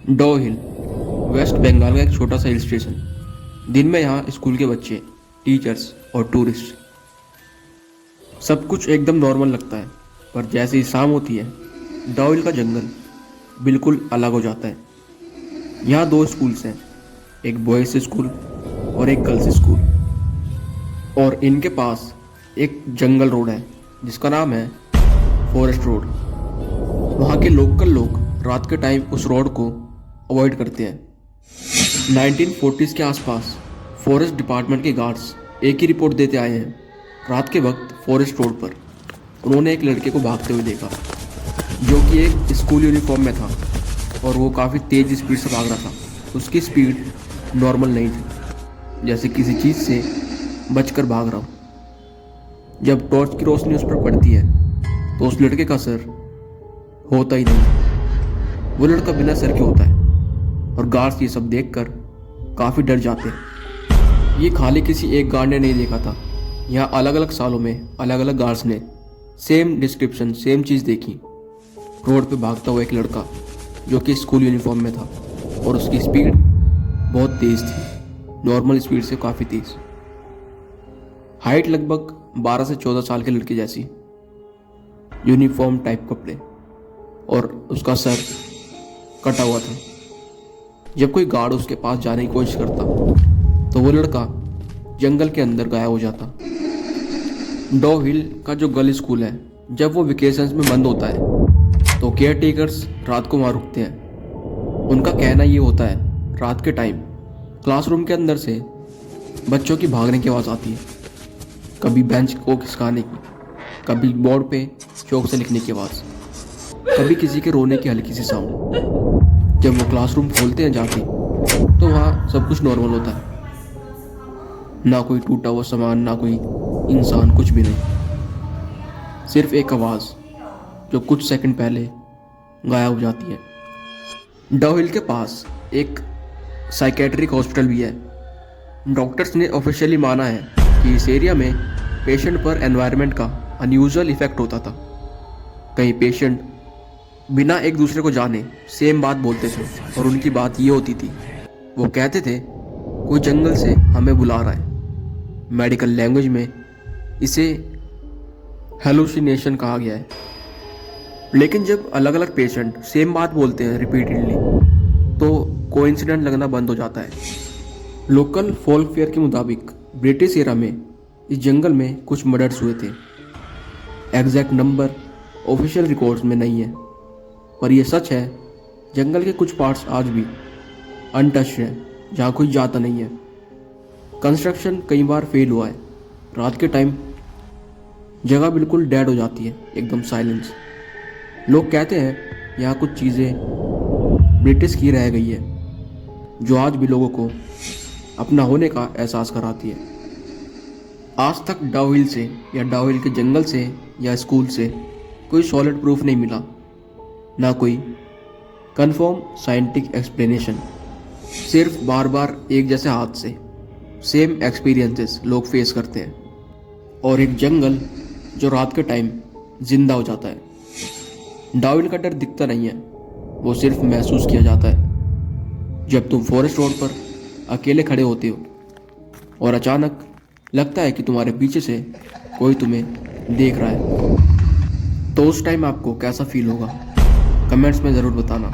डॉ हिल वेस्ट बंगाल का एक छोटा सा हिल स्टेशन। दिन में यहाँ स्कूल के बच्चे, टीचर्स और टूरिस्ट, सब कुछ एकदम नॉर्मल लगता है। पर जैसे ही शाम होती है, डॉ हिल का जंगल बिल्कुल अलग हो जाता है। यहाँ दो स्कूल्स हैं, एक बॉयज़ स्कूल और एक गर्ल्स स्कूल, और इनके पास एक जंगल रोड है जिसका नाम है फॉरेस्ट रोड। वहाँ के लोकल लोग रात के टाइम उस रोड को अवॉइड करते हैं। 1940s के आसपास फॉरेस्ट डिपार्टमेंट के गार्ड्स एक ही रिपोर्ट देते आए हैं। रात के वक्त फॉरेस्ट रोड पर उन्होंने एक लड़के को भागते हुए देखा जो कि एक स्कूल यूनिफॉर्म में था और वो काफ़ी तेज़ स्पीड से भाग रहा था। उसकी स्पीड नॉर्मल नहीं थी, जैसे किसी चीज़ से बचकर भाग रहा हो। जब टॉर्च की रोशनी उस पर पड़ती है तो उस लड़के का सर होता ही नहीं। वो लड़का बिना सर के होता है और गार्ड्स ये सब देखकर काफ़ी डर जाते हैं। ये खाली किसी एक गार्ड ने नहीं देखा था। यहाँ अलग अलग सालों में अलग अलग गार्ड्स ने सेम डिस्क्रिप्शन, सेम चीज़ देखी। रोड पे भागता हुआ एक लड़का जो कि स्कूल यूनिफॉर्म में था और उसकी स्पीड बहुत तेज़ थी, नॉर्मल स्पीड से काफ़ी तेज़। हाइट लगभग 12 से 14 साल के लड़के जैसी, यूनिफॉर्म टाइप कपड़े, और उसका सर कटा हुआ था। जब कोई गार्ड उसके पास जाने की कोशिश करता तो वो लड़का जंगल के अंदर गायब हो जाता। डॉ हिल का जो गर्ल स्कूल है, जब वो वेकेशंस में बंद होता है तो केयर टेकर्स रात को वहाँ रुकते हैं। उनका कहना ये होता है, रात के टाइम क्लासरूम के अंदर से बच्चों की भागने की आवाज़ आती है, कभी बेंच को खिसकाने की, कभी बोर्ड पे चौक से लिखने की आवाज़, कभी किसी के रोने की हल्की सी साउंड। जब वो क्लासरूम खोलते हैं जाके तो वहाँ सब कुछ नॉर्मल होता है, ना कोई टूटा हुआ सामान, ना कोई इंसान, कुछ भी नहीं। सिर्फ एक आवाज़ जो कुछ सेकंड पहले गायब हो जाती है। डॉ हिल के पास एक साइकेट्रिक हॉस्पिटल भी है। डॉक्टर्स ने ऑफिशियली माना है कि इस एरिया में पेशेंट पर एनवायरनमेंट का अनयूजुअल इफेक्ट होता था। कई पेशेंट बिना एक दूसरे को जाने सेम बात बोलते थे और उनकी बात ये होती थी, वो कहते थे कोई जंगल से हमें बुला रहा है। मेडिकल लैंग्वेज में इसे हेलुसिनेशन कहा गया है। लेकिन जब अलग अलग पेशेंट सेम बात बोलते हैं रिपीटेडली तो कोइंसिडेंट लगना बंद हो जाता है। लोकल फोल्क फेयर के मुताबिक ब्रिटिश एरा में इस जंगल में कुछ मर्डर्स हुए थे। एग्जैक्ट नंबर ऑफिशियल रिकॉर्ड्स में नहीं है, पर यह सच है जंगल के कुछ पार्ट्स आज भी अनटच्ड हैं, जहाँ कोई जाता नहीं है। कंस्ट्रक्शन कई बार फेल हुआ है। रात के टाइम जगह बिल्कुल डेड हो जाती है, एकदम साइलेंस। लोग कहते हैं यहाँ कुछ चीज़ें ब्रिटिश की रह गई है जो आज भी लोगों को अपना होने का एहसास कराती है। आज तक डॉ हिल से या डॉ हिल के जंगल से या स्कूल से कोई सॉलिड प्रूफ नहीं मिला, ना कोई कंफर्म साइंटिफिक एक्सप्लेनेशन। सिर्फ बार बार एक जैसे हादसे, सेम एक्सपीरियंसेस लोग फेस करते हैं, और एक जंगल जो रात के टाइम जिंदा हो जाता है। डॉ हिल का डर दिखता नहीं है, वो सिर्फ महसूस किया जाता है। जब तुम फॉरेस्ट रोड पर अकेले खड़े होते हो और अचानक लगता है कि तुम्हारे पीछे से कोई तुम्हें देख रहा है, तो उस टाइम आपको कैसा फील होगा, कमेंट्स में ज़रूर बताना।